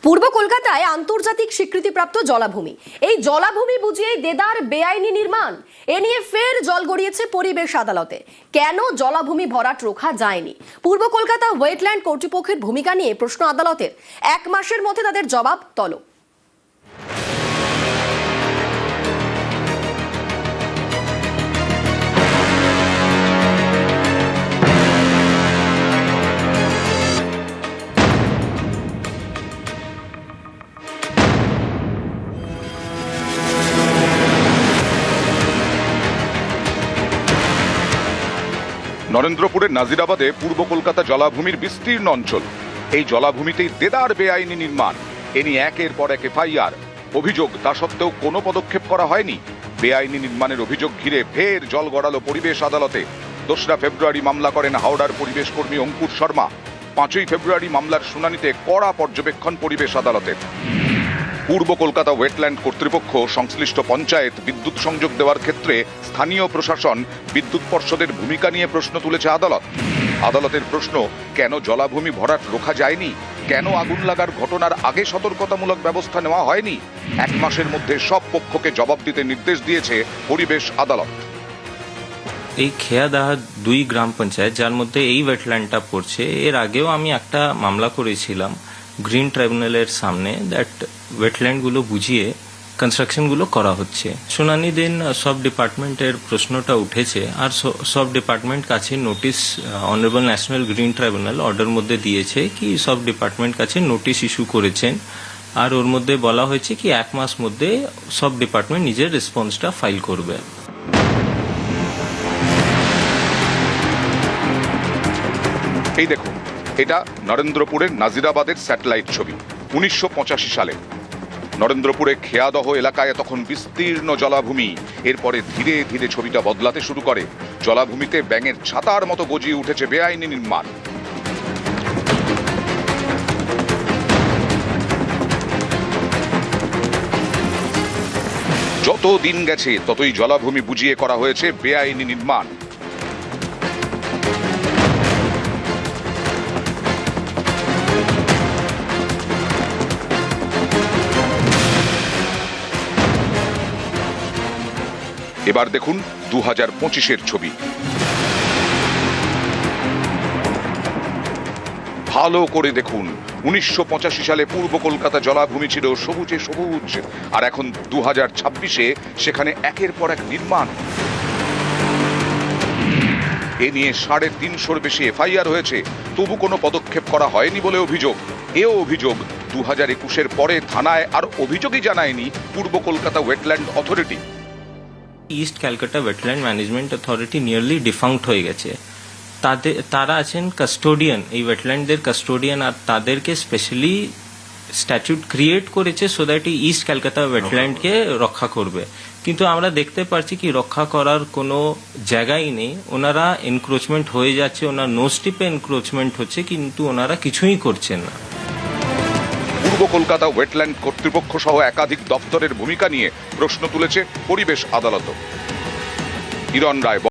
পূর্ব কলকাতায় আন্তর্জাতিক স্বীকৃতিপ্রাপ্ত জলাভূমি, এই জলাভূমি বুঝিয়ে দেদার বেআইনি নির্মাণ, এ নিয়ে ফের জল গড়িয়েছে পরিবেশ আদালতে। কেন জলাভূমি ভরাট রোখা যায়নি? পূর্ব কলকাতা ওয়েটল্যান্ড কর্তৃপক্ষের ভূমিকা নিয়ে প্রশ্ন আদালতের। 1 মাসের মধ্যে তাদের জবাব তলব। নরেন্দ্রপুরের নাজিরাবাদে পূর্ব কলকাতা জলাভূমির বিস্তীর্ণ অঞ্চল। এই জলাভূমিতেই দেদার বেআইনি নির্মাণ, এ নিয়ে একের পর এক এফআইআর, অভিযোগ, তা সত্ত্বেও কোনো পদক্ষেপ করা হয়নি। বেআইনি নির্মাণের অভিযোগ ঘিরে ফের জল গড়ালো পরিবেশ আদালতে। 2রা ফেব্রুয়ারি মামলা করেন হাওড়ার পরিবেশ কর্মী অঙ্কুর শর্মা। 5ই ফেব্রুয়ারি মামলার শুনানিতে কড়া পর্যবেক্ষণ পরিবেশ আদালতের। পূর্ব কলকাতা ওয়েটল্যান্ড কর্তৃপক্ষ, সংশ্লিষ্ট পঞ্চায়েত, বিদ্যুৎ সংযোগ দেওয়ার ক্ষেত্রে স্থানীয় প্রশাসন, বিদ্যুৎ পর্ষদের ভূমিকা নিয়ে প্রশ্ন তুলেছে আদালত। আদালতের প্রশ্ন, কেন জলাভূমি ভরাট রোখা যায়নি? কেন আগুন লাগার ঘটনার আগে সতর্কতামূলক ব্যবস্থা নেওয়া হয়নি? 1 মাসের মধ্যে সব পক্ষকে জবাব দিতে নির্দেশ দিয়েছে পরিবেশ আদালত। এই খেয়াদাহা 2 গ্রাম পঞ্চায়েত, যার মধ্যে এই ওয়েটল্যান্ডটা পড়ছে, এর আগেও আমি একটা মামলা করেছিলাম গ্রিন ট্রাইব্যুনালের সামনে, দ্যাট ওয়েটল্যান্ডগুলো বুঝিয়ে কনস্ট্রাকশনগুলো করা হচ্ছে। শুনানি দিন সব ডিপার্টমেন্টের প্রশ্নটা উঠেছে, আর সব ডিপার্টমেন্ট কাছে notice honourable national green tribunal order মধ্যে দিয়েছে কি সব ডিপার্টমেন্ট কাছে নোটিশ ইস্যু করেছেন, আর ওর মধ্যে বলা হয়েছে কি 1 মাস মধ্যে সব ডিপার্টমেন্ট নিজের রেসপন্সটা ফাইল করবে। এই দেখুন, এটা নরেন্দ্রপুরের নাজিরাবাদের স্যাটেলাইট ছবি। 1985 সালে নরেন্দ্রপুরে খেয়াদহ এলাকায় তখন বিস্তীর্ণ জলাভূমি। এরপরে ধীরে ধীরে ছবিটা বদলাতে শুরু করে। জলাভূমিতে ব্যাঙের ছাতার মতো গজিয়ে উঠেছে বেআইনি নির্মাণ। যত দিন গেছে ততই জলাভূমি বুঝিয়ে করা হয়েছে বেআইনি নির্মাণ। এবার দেখুন 2025-এর ছবি। ভালো করে দেখুন, 1985 সালে পূর্ব কলকাতা জলাভূমি ছিল সবুজে সবুজ, আর এখন 2026-এ সেখানে একের পর এক নির্মাণ। এ নিয়ে 350-র বেশি এফআইআর হয়েছে, তবু কোনো পদক্ষেপ করা হয়নি বলে অভিযোগ। এও অভিযোগ, 2021-এর পরে থানায় আর অভিযোগই জানায়নি পূর্ব Kolkata Wetland Authority. East Calcutta Wetland Management Authority nearly defunct হয়ে গেছে। তারা আছেন কাস্টোডিয়ান, এই ওয়েটল্যান্ডদের কাস্টোডিয়ান, আর তাদেরকে স্পেশালি স্ট্যাচুট ক্রিয়েট করেছে সো দ্যাট এই ইস্ট ক্যালকাটা ওয়েটল্যান্ডকে রক্ষা করবে। কিন্তু আমরা দেখতে পাচ্ছি কি রক্ষা করার কোনো জায়গাই নেই। ওনারা এনক্রোচমেন্ট হয়ে যাচ্ছে, ওনার নো স্টিপে এনক্রোচমেন্ট হচ্ছে, কিন্তু ওনারা কিছুই করছেন না। পূর্ব কলকাতা ওয়েটল্যান্ড কর্তৃপক্ষ সহ একাধিক দপ্তরের ভূমিকা নিয়ে প্রশ্ন তুলেছে পরিবেশ আদালত। হিরণ রায়।